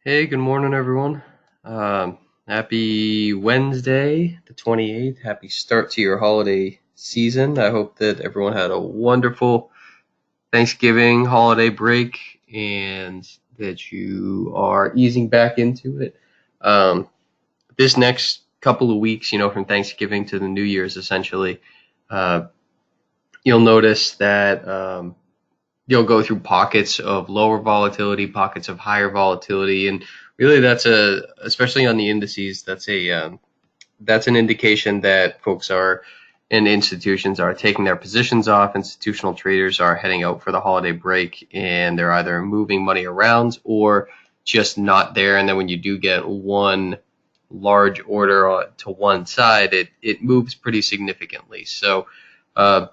Hey, good morning, everyone. Happy Wednesday, the 28th. Happy start to your holiday season. I hope that everyone had a wonderful Thanksgiving holiday break and that you are easing back into it. Um, this next couple of weeks, from Thanksgiving to the New Year's, essentially, uh, you'll notice that you'll go through pockets of lower volatility, pockets of higher volatility, and really especially on the indices, that's an indication that folks are and institutions are taking their positions off. Institutional traders are heading out for the holiday break, and they're either moving money around or just not there. And then when you do get one large order to one side, it moves pretty significantly. So uh,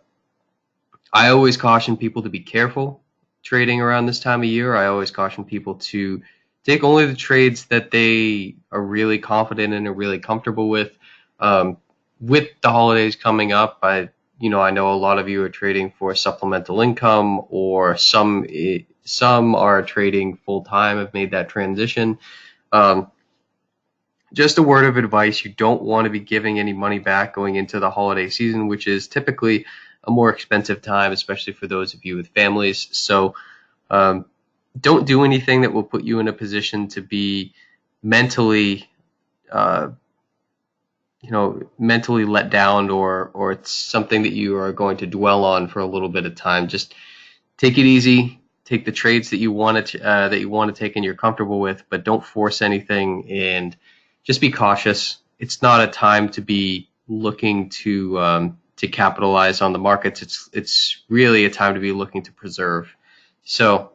I always caution people to be careful trading around this time of year. I always caution people to take only the trades that they are really confident in and really comfortable with. Um, with the holidays coming up, I know a lot of you are trading for supplemental income, or some are trading full time, have made that transition. Um, just a word of advice: you don't want to be giving any money back going into the holiday season, which is typically a more expensive time, especially for those of you with families. So um, don't do anything that will put you in a position to be mentally, uh, mentally let down, or it's something that you are going to dwell on for a little bit of time. Just take it easy. Take the trades that you want to take and you're comfortable with, but don't force anything, and just be cautious. It's not a time to be looking to capitalize on the markets. It's really a time to be looking to preserve. So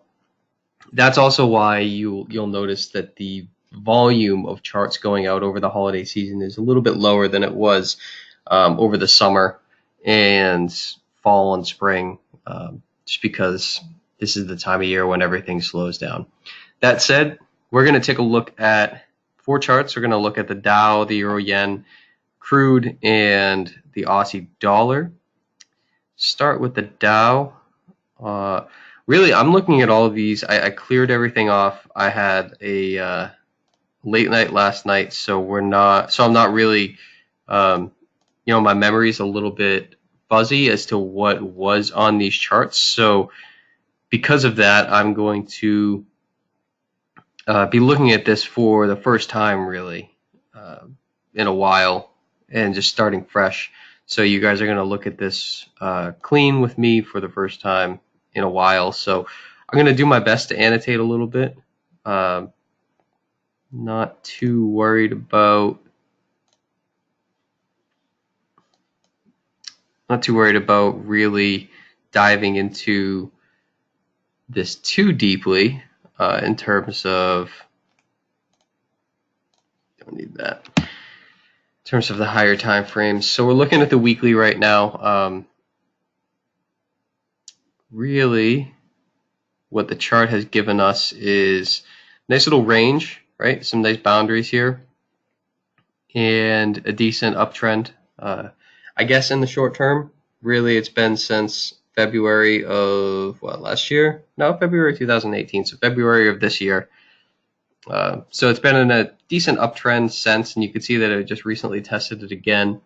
that's also why you'll notice that the volume of charts going out over the holiday season is a little bit lower than it was over the summer and fall and spring, just because this is the time of year when everything slows down. That said, we're going to take a look at four charts. We're going to look at the Dow, the Euro Yen, crude, and the Aussie dollar. Start with the Dow. Uh, Really, I'm looking at all of these. I cleared everything off. I had a late night last night, so we're not. So I'm not really. Um, my memory's a little bit fuzzy as to what was on these charts. So because of that, I'm going to be looking at this for the first time, really, uh, in a while, and just starting fresh. So you guys are going to look at this clean with me for the first time in a while. So I'm going to do my best to annotate a little bit. Um, not too worried about really diving into this too deeply in terms of don't need that in terms of the higher time frames. So we're looking at the weekly right now. Really, what the chart has given us is a nice little range, right? Some nice boundaries here, and a decent uptrend. I guess in the short term, really, it's been since February of last year? No, February 2018. So February of this year. So it's been in a decent uptrend since, and you can see that it just recently tested it again.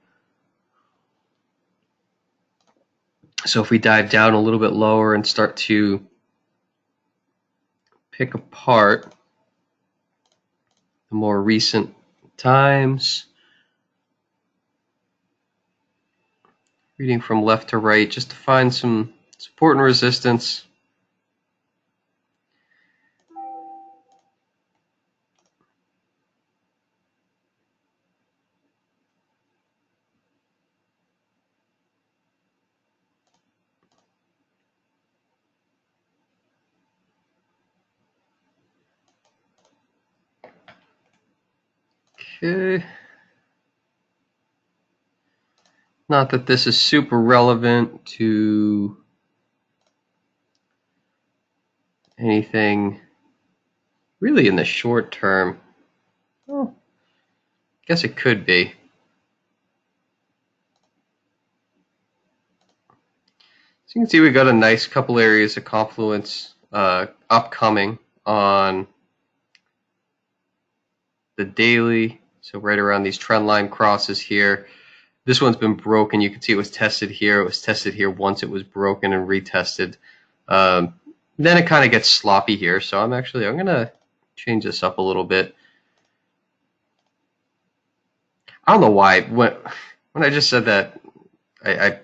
So if we dive down a little bit lower and start to pick apart the more recent times, reading from left to right just to find some support and resistance. Okay. Not that this is super relevant to anything really in the short term. Well, I guess it could be. So you can see we got a nice couple areas of confluence upcoming on the daily, so right around these trend line crosses here. This one's been broken. You can see it was tested here. It was tested here once. It was broken and retested. Then it kind of gets sloppy here. So I'm going to change this up a little bit. I don't know why. When I just said that, I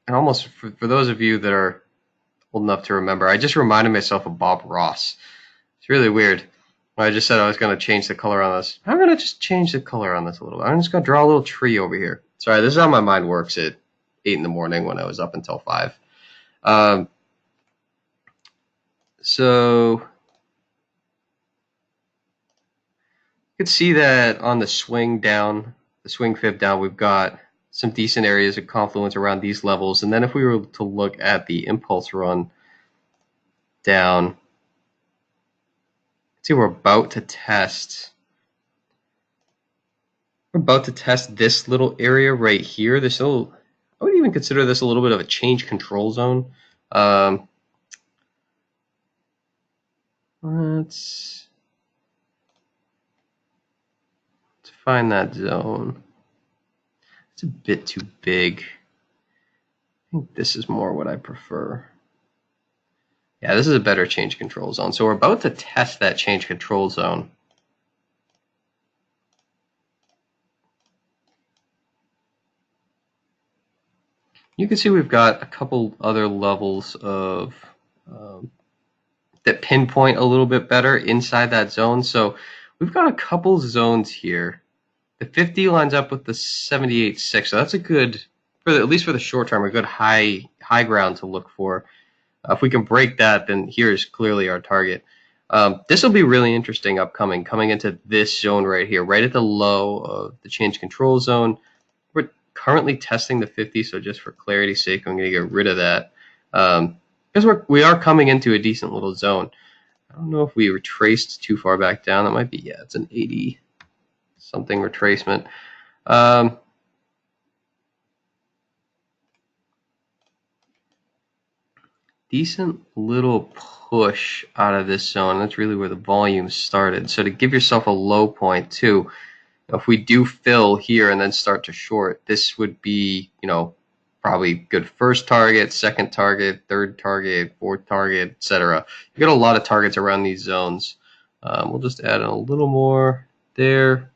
almost, for those of you that are old enough to remember, I just reminded myself of Bob Ross. It's really weird. I just said I was going to change the color on this. I'm going to just change the color on this a little bit. I'm just going to draw a little tree over here. Sorry, this is how my mind works at 8 in the morning when I was up until 5. So you can see that on the swing down, the swing fib down, we've got some decent areas of confluence around these levels. And then if we were to look at the impulse run down, see we're about to test. We're about to test this little area right here. This little, I would even consider this a little bit of a change control zone. Let's find that zone. It's a bit too big. I think this is more what I prefer. Yeah, this is a better change control zone. So we're about to test that change control zone. You can see we've got a couple other levels of that pinpoint a little bit better inside that zone. So we've got a couple zones here. The 50 lines up with the 78.6. So that's a good, at least for the short term, a good high ground to look for. If we can break that, then here's clearly our target. This will be really interesting coming into this zone right here, right at the low of the change control zone. We're currently testing the 50, so just for clarity's sake, I'm going to get rid of that. Because we are coming into a decent little zone. I don't know if we retraced too far back down. That might be, yeah, it's an 80 something retracement. Decent little push out of this zone. That's really where the volume started. So to give yourself a low point too, if we do fill here and then start to short, this would be, probably good first target, second target, third target, fourth target, etc. You got a lot of targets around these zones. We'll just add a little more there.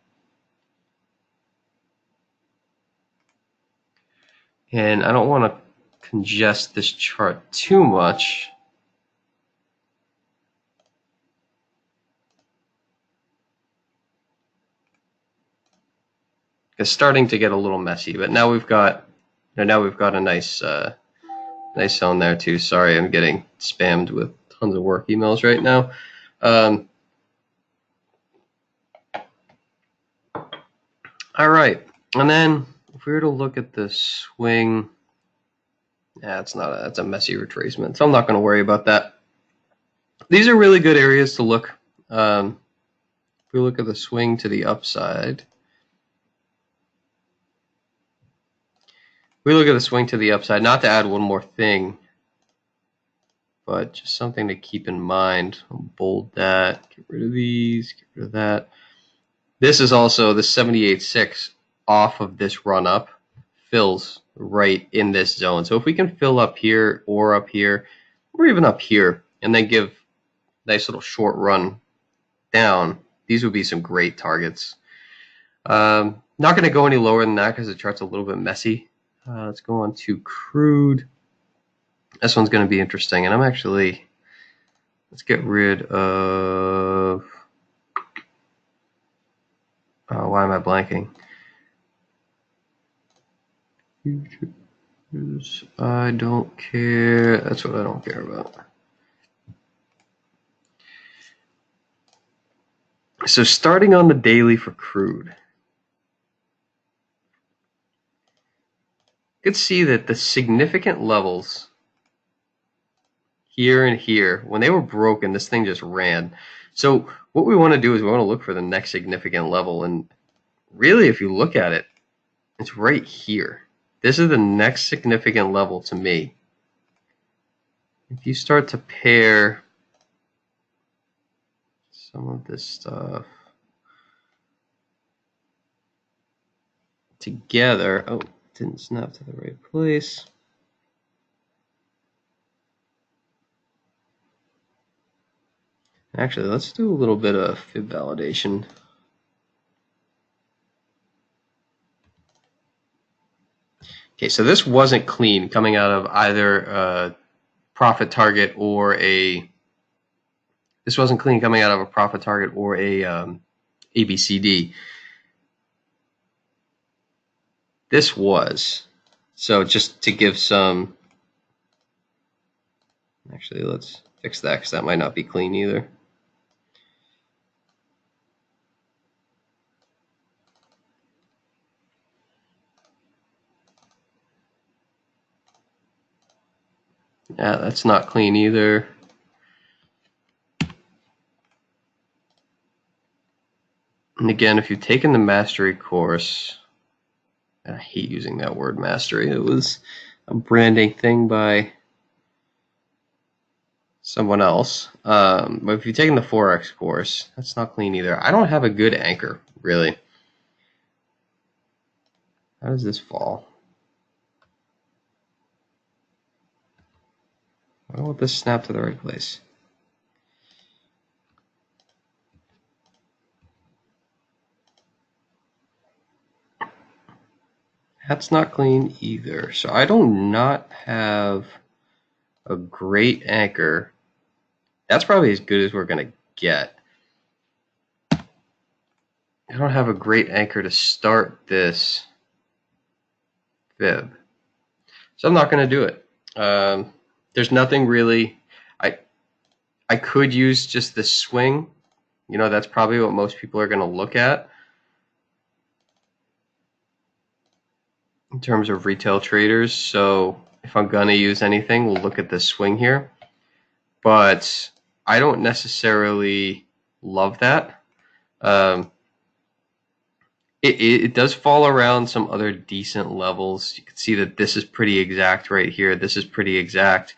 And I don't want to congest this chart too much. It's starting to get a little messy, but now we've got a nice nice zone there too. Sorry, I'm getting spammed with tons of work emails right now. All right, and then if we were to look at the swing, yeah, that's a messy retracement, so I'm not going to worry about that. These are really good areas to look. If we look at the swing to the upside, we look at the swing to the upside, not to add one more thing, but just something to keep in mind. I'll bold that, get rid of these, get rid of that. This is also the 78.6 off of this run up, fills right in this zone. So if we can fill up here or even up here, and then give a nice little short run down, these would be some great targets. Not going to go any lower than that because the chart's a little bit messy. Let's go on to crude. This one's going to be interesting, and let's get rid of, why am I blanking? I don't care. That's what I don't care about. So starting on the daily for crude, you can see that the significant levels here and here, when they were broken, this thing just ran. So what we want to do is we want to look for the next significant level. And really, if you look at it, it's right here. This is the next significant level to me. If you start to pair some of this stuff, together. Oh, didn't snap to the right place. Actually, let's do a little bit of fib validation. Okay, so this wasn't clean coming out of either a profit target or a. This wasn't clean coming out of a profit target or a ABCD. This was. So just to give some. Actually, let's fix that because that might not be clean either. Yeah, that's not clean either. And again, if you've taken the mastery course, I hate using that word mastery. It was a branding thing by someone else. But if you've taken the Forex course, that's not clean either. I don't have a good anchor, really. How does this fall? Why won't this snap to the right place? That's not clean either. So I do not have a great anchor. That's probably as good as we're going to get. I don't have a great anchor to start this fib. So I'm not going to do it. There's nothing really. I could use just the swing. You know, that's probably what most people are going to look at in terms of retail traders. So if I'm going to use anything, we'll look at the swing here. But I don't necessarily love that. It does fall around some other decent levels. You can see that this is pretty exact right here. This is pretty exact.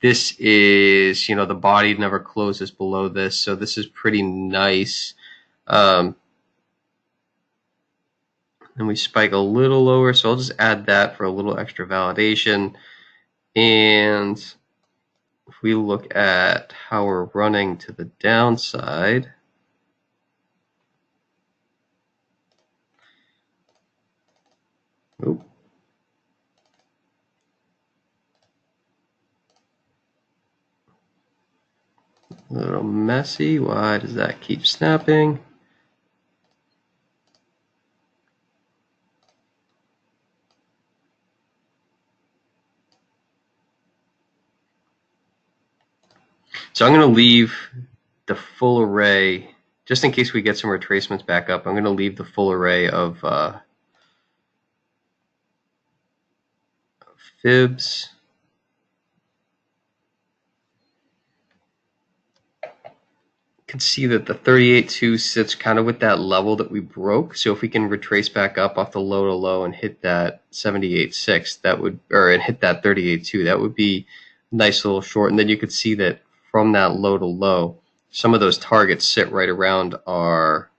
This is, you know, the body never closes below this, so this is pretty nice. And we spike a little lower, so I'll just add that for a little extra validation. And if we look at how we're running to the downside, oop. A little messy. Why does that keep snapping? So I'm going to leave the full array, just in case we get some retracements back up, I'm going to leave the full array of fibs. You can see that the 38.2 sits kind of with that level that we broke. So if we can retrace back up off the low to low and hit that 78.6, that would, or and hit that 38.2, that would be a nice little short. And then you could see that from that low to low, some of those targets sit right around our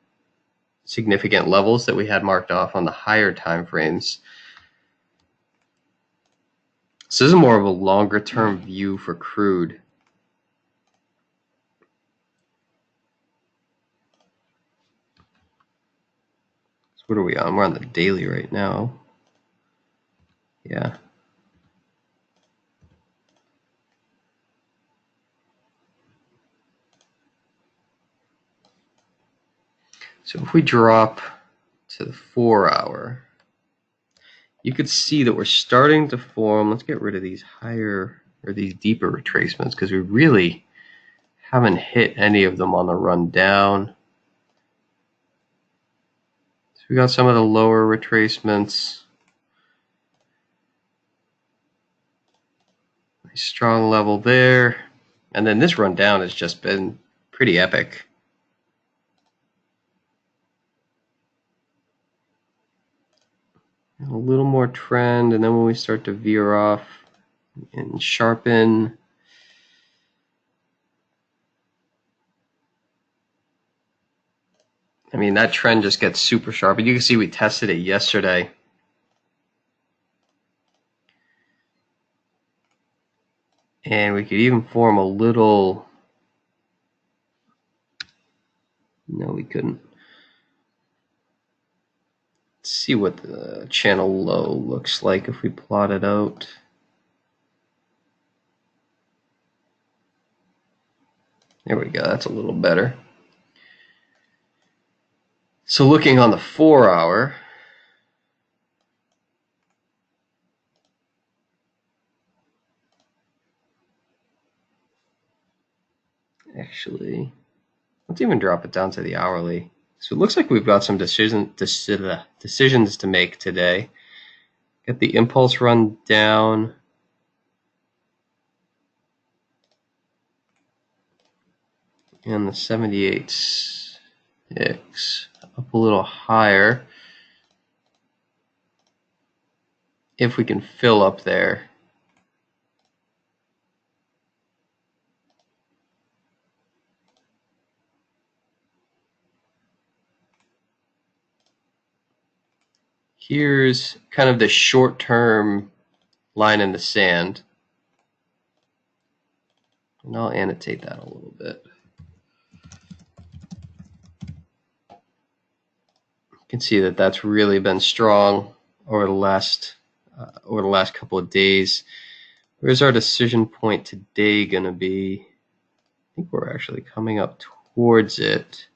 significant levels that we had marked off on the higher time frames. So this is more of a longer term view for crude. So what are we on? We're on the daily right now. Yeah. So if we drop to the 4 hour, you could see that we're starting to form. Let's get rid of these higher or these deeper retracements because we really haven't hit any of them on the run down. So we got some of the lower retracements. Nice strong level there. And then this run down has just been pretty epic. A little more trend, and then when we start to veer off and sharpen, I mean, that trend just gets super sharp. And you can see we tested it yesterday And we could even form a little, no, we couldn't. Let's see what the channel low looks like if we plot it out. There we go, that's a little better. So looking on the 4 hour, actually, let's even drop it down to the hourly. So it looks like we've got some decisions to make today. Get the impulse run down. And the 78X up a little higher. If we can fill up there. Here's kind of the short-term line in the sand. And I'll annotate that a little bit. You can see that that's really been strong over the last couple of days. Where's our decision point today going to be? I think we're actually coming up towards it.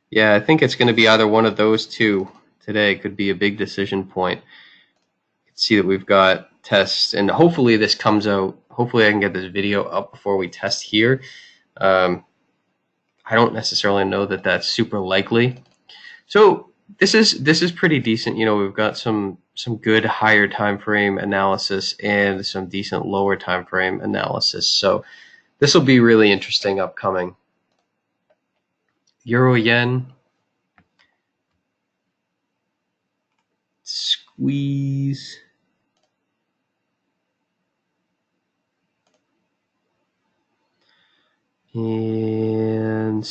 Yeah, I think it's going to be either one of those two today. Could be a big decision point. You can see that we've got tests, and hopefully this comes out. Hopefully I can get this video up before we test here. I don't necessarily know that that's super likely. So this is pretty decent. You know, we've got some good higher time frame analysis and some decent lower time frame analysis. So this will be really interesting upcoming. Euro yen. Squeeze. And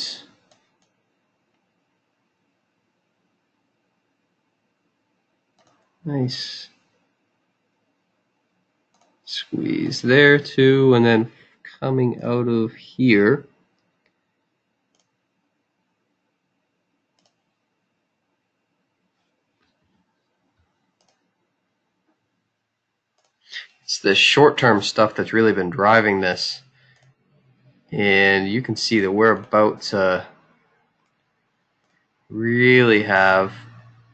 nice squeeze there too, and then coming out of here. It's the short-term stuff that's really been driving this. And you can see that we're about to really have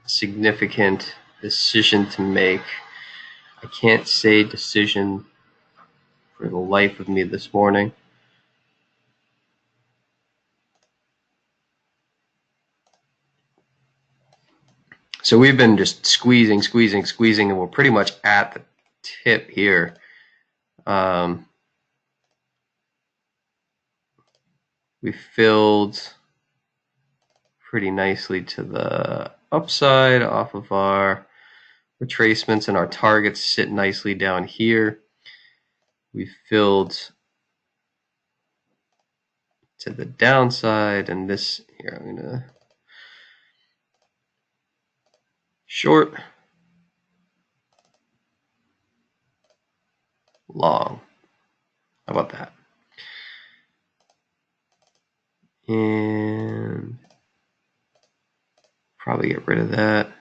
a significant decision to make. I can't say decision for the life of me this morning. So we've been just squeezing, and we're pretty much at the tip here. We filled pretty nicely to the upside off of our retracements, and our targets sit nicely down here. We filled to the downside, and this here I'm gonna short, long. How about that? And probably get rid of that.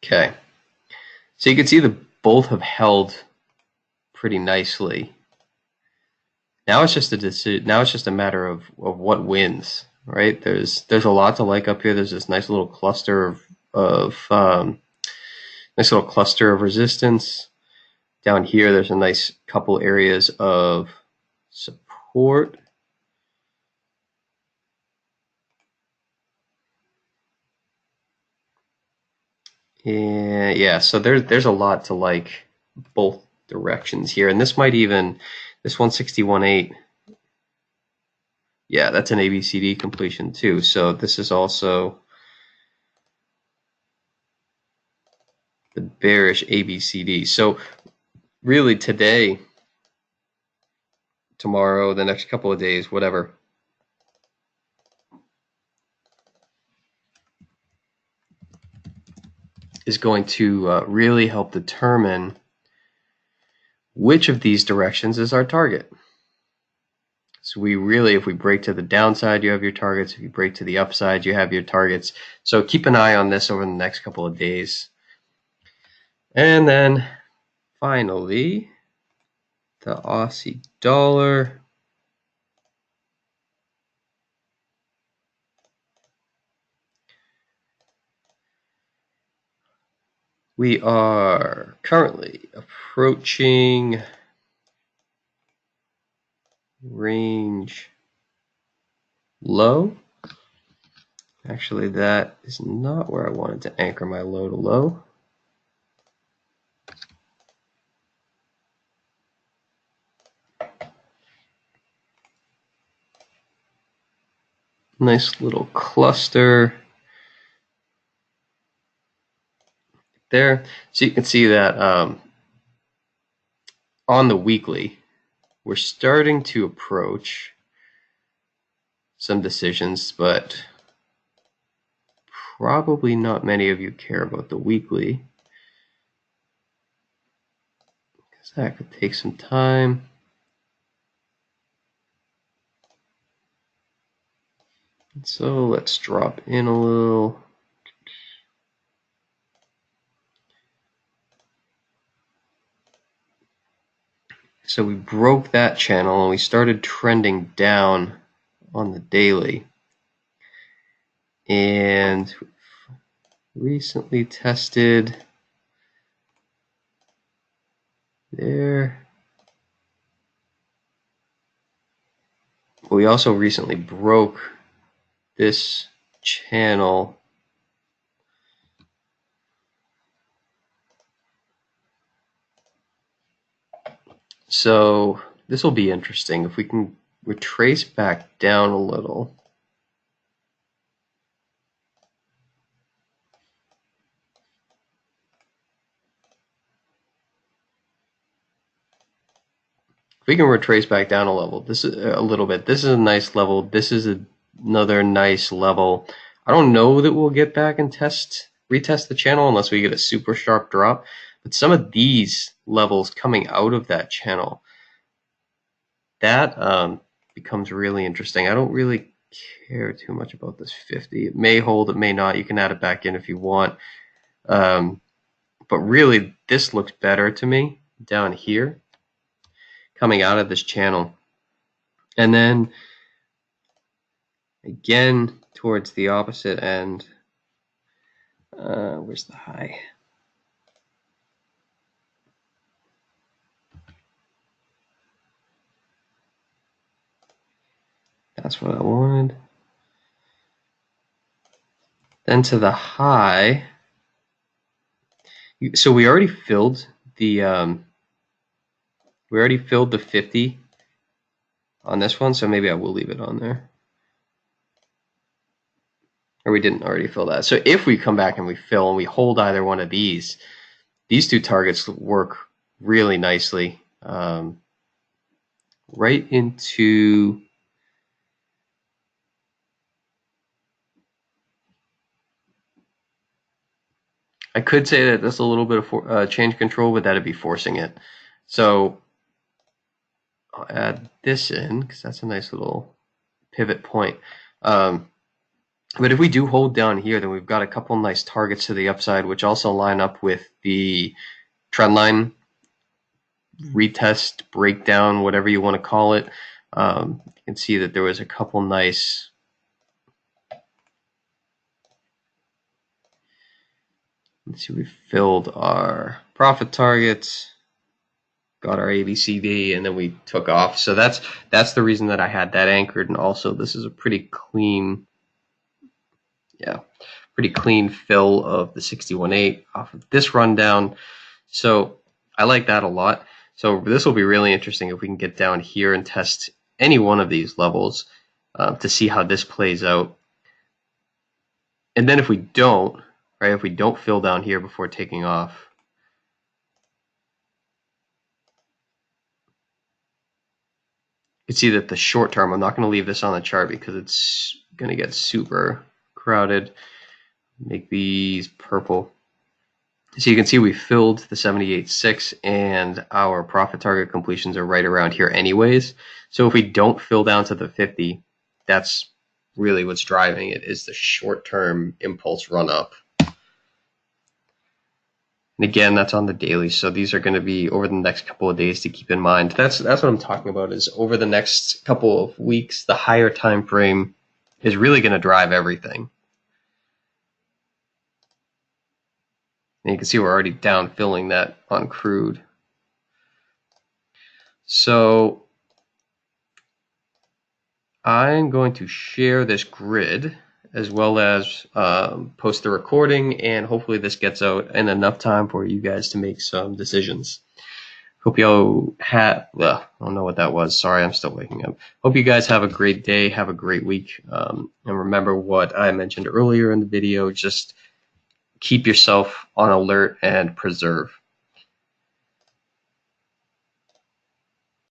Okay, so you can see that both have held pretty nicely. Now it's just a decision. Now it's just a matter of what wins, right? There's a lot to like up here. There's this nice little cluster of resistance. Down here, there's a nice couple areas of support. And yeah, so there's a lot to like both directions here, and this might even this 161.8. Yeah, that's an ABCD completion too. So this is also the bearish ABCD. So really today, tomorrow, the next couple of days, whatever, is going to really help determine which of these directions is our target. So we really, if we break to the downside, you have your targets. If you break to the upside, you have your targets. So keep an eye on this over the next couple of days. And then finally, the Aussie dollar. We are currently approaching range low. Actually, that is not where I wanted to anchor my low to low. Nice little cluster there. So you can see that on the weekly, we're starting to approach some decisions, but probably not many of you care about the weekly, because that could take some time. So let's drop in a little. So we broke that channel and we started trending down on the daily. And recently tested there. We also recently broke this channel. So this will be interesting if we can retrace back down a little. If we can retrace back down a level, this is a little bit. This is a nice level. This is another nice level. I don't know that we'll get back and retest the channel unless we get a super sharp drop. But some of these levels coming out of that channel, that becomes really interesting. I don't really care too much about this 50. It may hold, it may not. You can add it back in if you want. But really, this looks better to me down here, coming out of this channel. And then, again, towards the opposite end, where's the high? That's what I wanted. Then to the high. So we already filled the 50 on this one, so maybe I will leave it on there. Or we didn't already fill that. So if we come back and we fill and we hold either one of these two targets work really nicely right into I could say that that's a little bit of change control, but that'd be forcing it. So I'll add this in because that's a nice little pivot point. But if we do hold down here, then we've got a couple nice targets to the upside, which also line up with the trend line retest, breakdown, whatever you want to call it. You can see that there was a couple nice let's see, we filled our profit targets, got our ABCD, and then we took off. So that's the reason that I had that anchored. And also, this is a pretty clean, pretty clean fill of the 61.8 off of this rundown. So I like that a lot. So this will be really interesting if we can get down here and test any one of these levels to see how this plays out. And then if we don't, right, if we don't fill down here before taking off, you can see that the short term, I'm not going to leave this on the chart because it's going to get super crowded. Make these purple. So you can see we filled the 78.6 and our profit target completions are right around here anyways. So if we don't fill down to the 50, that's really what's driving it, is the short-term impulse run up. And again, that's on the daily. So these are going to be over the next couple of days to keep in mind. That's what I'm talking about, is over the next couple of weeks, the higher time frame is really going to drive everything. And you can see we're already down filling that on crude. So I'm going to share this grid as well as post the recording, and hopefully this gets out in enough time for you guys to make some decisions. Hope you all have, I don't know what that was. Sorry, I'm still waking up. Hope you guys have a great day, have a great week. And remember what I mentioned earlier in the video, just keep yourself on alert and preserve.